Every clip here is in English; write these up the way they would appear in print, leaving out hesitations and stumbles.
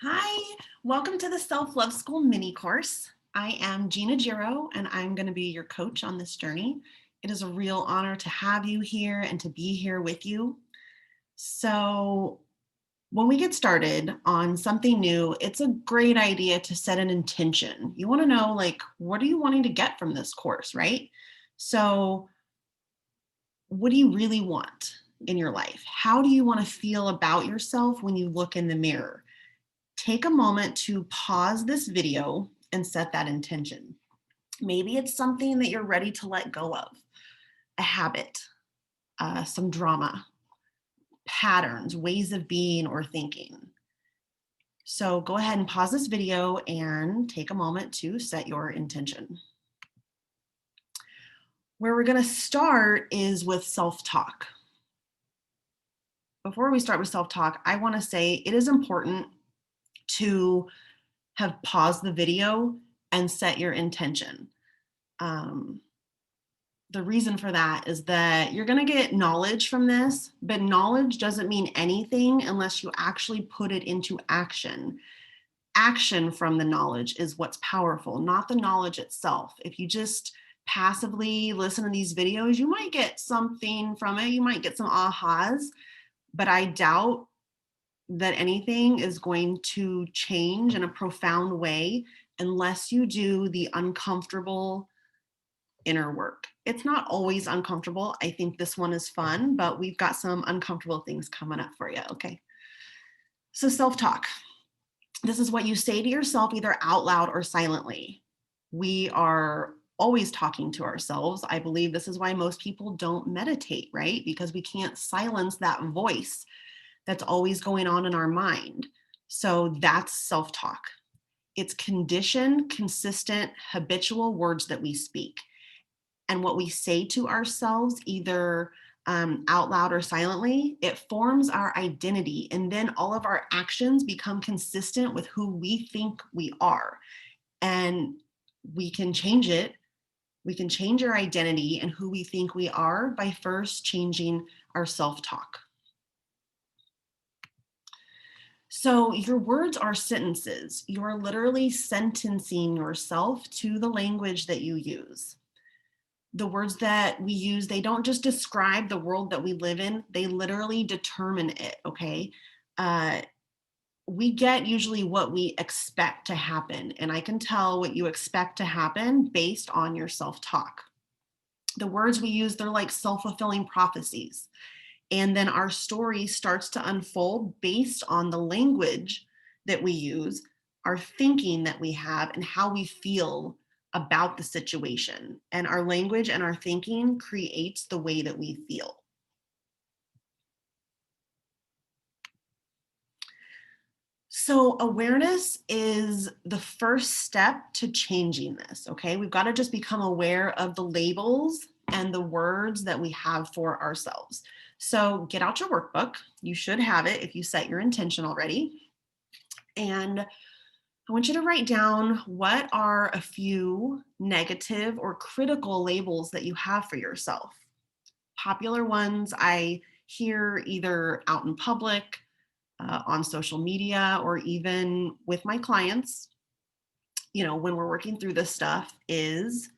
Hi, welcome to the Self-Love School mini course. I am Gina Giro, and I'm going to be your coach on this journey. It is a real honor to have you here and to be here with you. So, when we get started on something new, it's a great idea to set an intention. You want to know, like, what are you wanting to get from this course, right? So, what do you really want in your life? How do you want to feel about yourself when you look in the mirror? Take a moment to pause this video and set that intention. Maybe it's something that you're ready to let go of, a habit, some drama, patterns, ways of being or thinking. So go ahead and pause this video and take a moment to set your intention. Where we're going to start is with self-talk. Before we start with self-talk, I want to say it is important to have paused the video and set your intention. The reason for that is that you're going to get knowledge from this, but knowledge doesn't mean anything unless you actually put it into action. Action from the knowledge is what's powerful, not the knowledge itself. If you just passively listen to these videos, you might get something from it. You might get some ahas, but I doubt that anything is going to change in a profound way unless you do the uncomfortable inner work. It's not always uncomfortable. I think this one is fun, but we've got some uncomfortable things coming up for you, okay? So self-talk. This is what you say to yourself either out loud or silently. We are always talking to ourselves. I believe this is why most people don't meditate, right? Because we can't silence that voice that's always going on in our mind. So that's self-talk. It's conditioned, consistent, habitual words that we speak. And what we say to ourselves, either out loud or silently, it forms our identity. And then all of our actions become consistent with who we think we are. And we can change it. We can change our identity and who we think we are by first changing our self-talk. So your words are sentences. You're literally sentencing yourself to the language that you use. The words that we use, they don't just describe the world that we live in, they literally determine it, okay? We get usually what we expect to happen, and I can tell what you expect to happen based on your self-talk. The words we use, they're like self-fulfilling prophecies. And then our story starts to unfold based on the language that we use, our thinking that we have, and how we feel about the situation. And our language and our thinking creates the way that we feel. So awareness is the first step to changing this, okay? We've got to just become aware of the labels and the words that we have for ourselves. So get out your workbook. You should have it if you set your intention already. And I want you to write down what are a few negative or critical labels that you have for yourself. Popular ones I hear either out in public, on social media, or even with my clients, you know, when we're working through this stuff is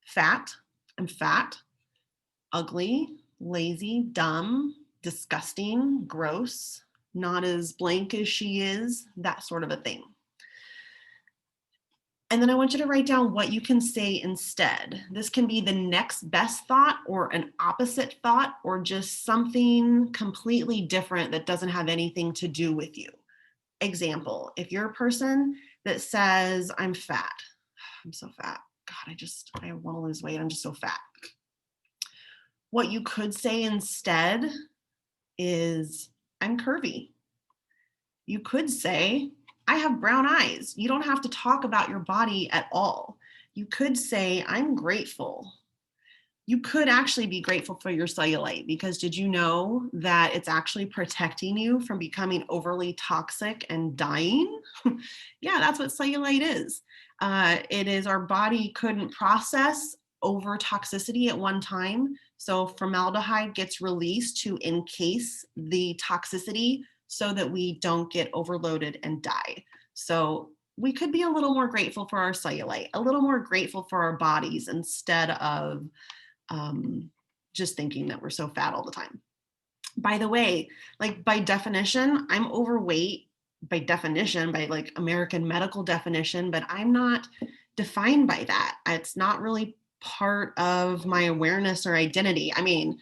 fat. I'm fat, ugly, lazy, dumb, disgusting, gross, not as blank as she is, that sort of a thing. And then I want you to write down what you can say instead. This can be the next best thought or an opposite thought or just something completely different that doesn't have anything to do with you. Example, if you're a person that says, I'm fat, I'm so fat. God, I want to lose weight. I'm just so fat. What you could say instead is, I'm curvy. You could say, I have brown eyes. You don't have to talk about your body at all. You could say, I'm grateful. You could actually be grateful for your cellulite because did you know that it's actually protecting you from becoming overly toxic and dying? Yeah, that's what cellulite is. It is our body couldn't process over toxicity at one time. So formaldehyde gets released to encase the toxicity so that we don't get overloaded and die. So we could be a little more grateful for our cellulite, a little more grateful for our bodies instead of just thinking that we're so fat all the time. By the way, like by definition, I'm overweight by definition, by like American medical definition, but I'm not defined by that. It's not really part of my awareness or identity. I mean,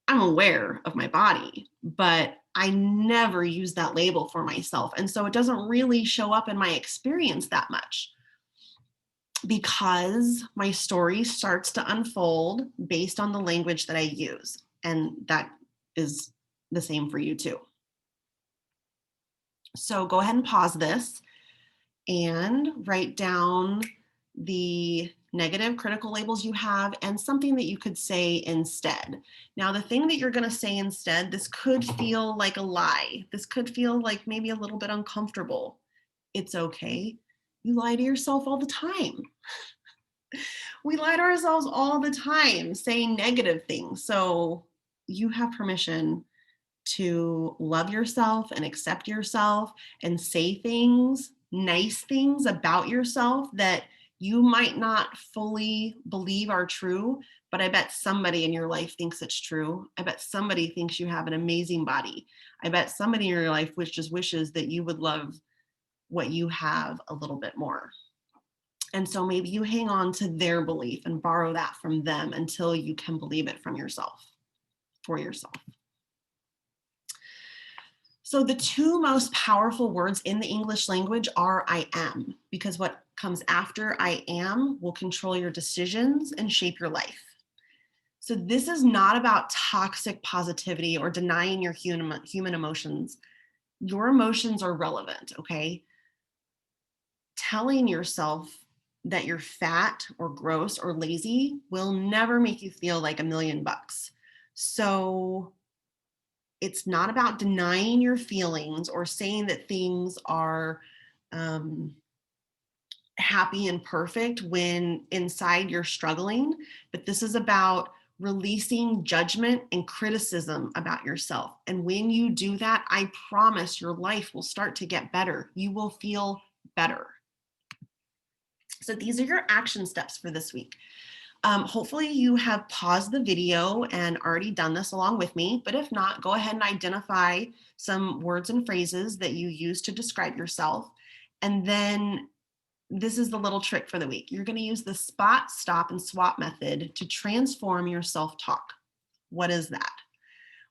I'm aware of my body, but I never use that label for myself. And so it doesn't really show up in my experience that much because my story starts to unfold based on the language that I use. And that is the same for you too. So go ahead and pause this and write down the negative critical labels you have and something that you could say instead. Now, the thing that you're going to say instead, this could feel like a lie. This could feel like maybe a little bit uncomfortable. It's okay. You lie to yourself all the time. We lie to ourselves all the time, saying negative things. So you have permission to love yourself and accept yourself and say things, nice things about yourself that you might not fully believe are true, but I bet somebody in your life thinks it's true. I bet somebody thinks you have an amazing body. I bet somebody in your life which just wishes that you would love what you have a little bit more. And so maybe you hang on to their belief and borrow that from them until you can believe it from yourself, for yourself. So the two most powerful words in the English language are I am, because what comes after I am will control your decisions and shape your life. So this is not about toxic positivity or denying your human emotions. Your emotions are relevant, okay? Telling yourself that you're fat or gross or lazy will never make you feel like $1,000,000. So it's not about denying your feelings or saying that things are happy and perfect when inside you're struggling, but this is about releasing judgment and criticism about yourself. And when you do that, I promise your life will start to get better. You will feel better. So these are your action steps for this week. Hopefully you have paused the video and already done this along with me, but if not, go ahead and identify some words and phrases that you use to describe yourself. And then this is the little trick for the week. You're going to use the spot, stop, and swap method to transform your self-talk. What is that?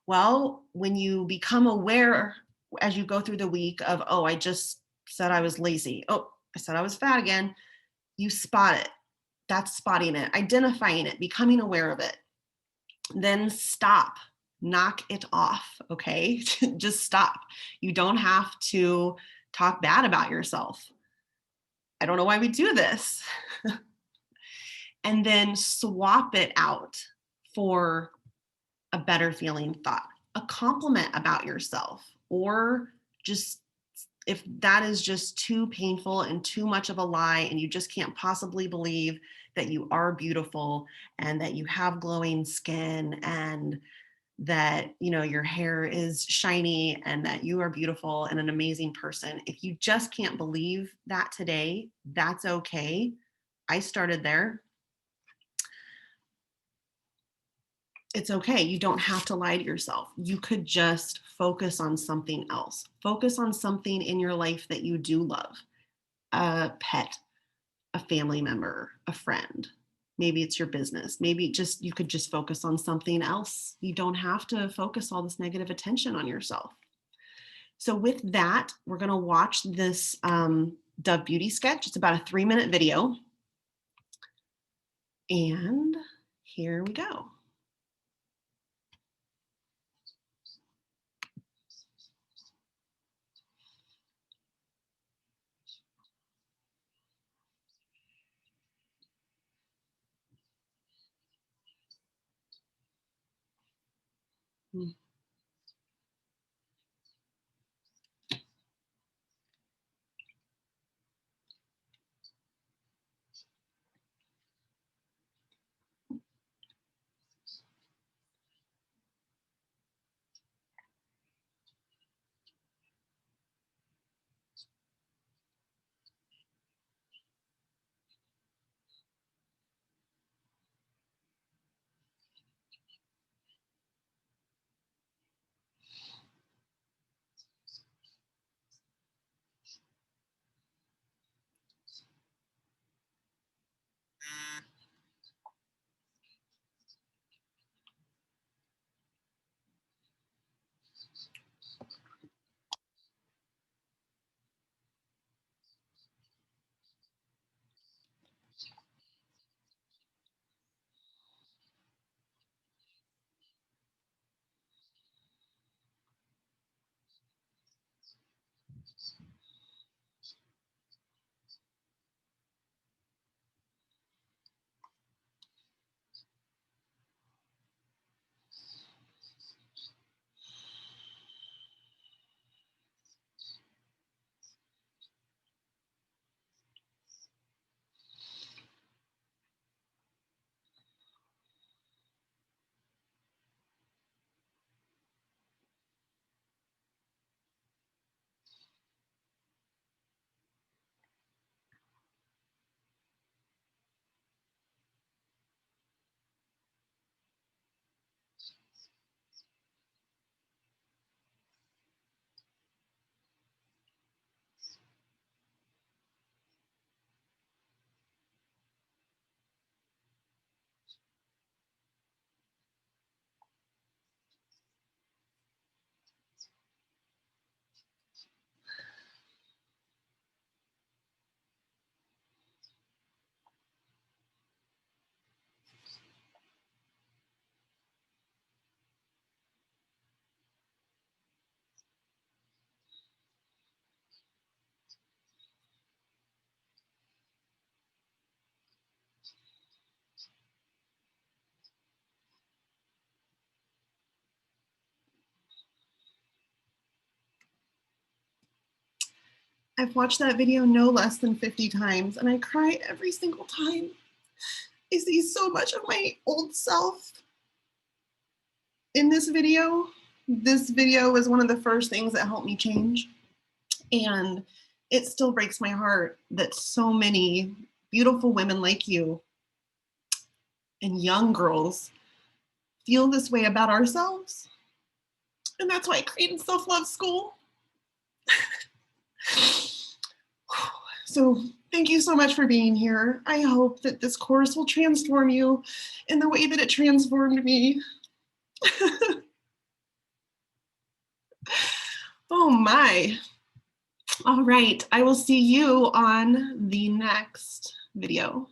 Well, when you become aware as you go through the week of, oh, I just said I was lazy. Oh, I said I was fat again. You spot it. That's spotting it, identifying it, becoming aware of it. Then stop, knock it off, okay? Just stop. You don't have to talk bad about yourself. I don't know why we do this. And then swap it out for a better feeling thought, a compliment about yourself, or just if that is just too painful and too much of a lie and you just can't possibly believe that you are beautiful and that you have glowing skin and that your hair is shiny and that you are beautiful and an amazing person. If you just can't believe that today, that's okay. I started there. It's okay. You don't have to lie to yourself. You could just focus on something else. Focus on something in your life that you do love. A pet, a family member, a friend. Maybe it's your business. Maybe you could just focus on something else. You don't have to focus all this negative attention on yourself. So with that, we're going to watch this Dove Beauty sketch. It's about a 3-minute video. And here we go. I've watched that video no less than 50 times, and I cry every single time. I see so much of my old self in this video. This video was one of the first things that helped me change. And it still breaks my heart that so many beautiful women like you and young girls feel this way about ourselves. And that's why I created Self-Love School. So thank you so much for being here. I hope that this course will transform you in the way that it transformed me. Oh my. All right, I will see you on the next video.